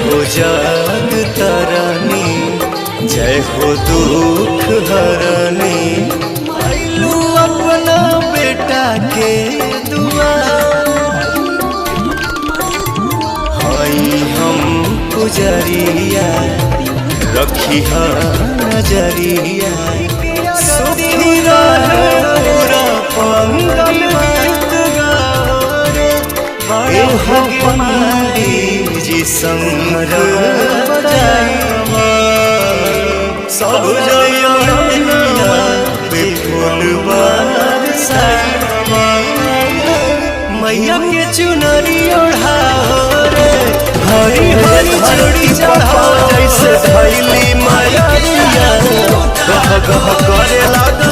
हो जग तरनी, जय हो दुख हरनी। आइलू अपना बेटा के दुआर, हई हम पुजरिया रखी नजरिया। सुखी रहे पूरा पंगल भगवानी जी संग सब जइया बेफुल मैया के चुनरी ओढ़ाओ रे, हरी हरी चूड़ी चढ़ाओ। जैसे धैली माया गह गह करे लाग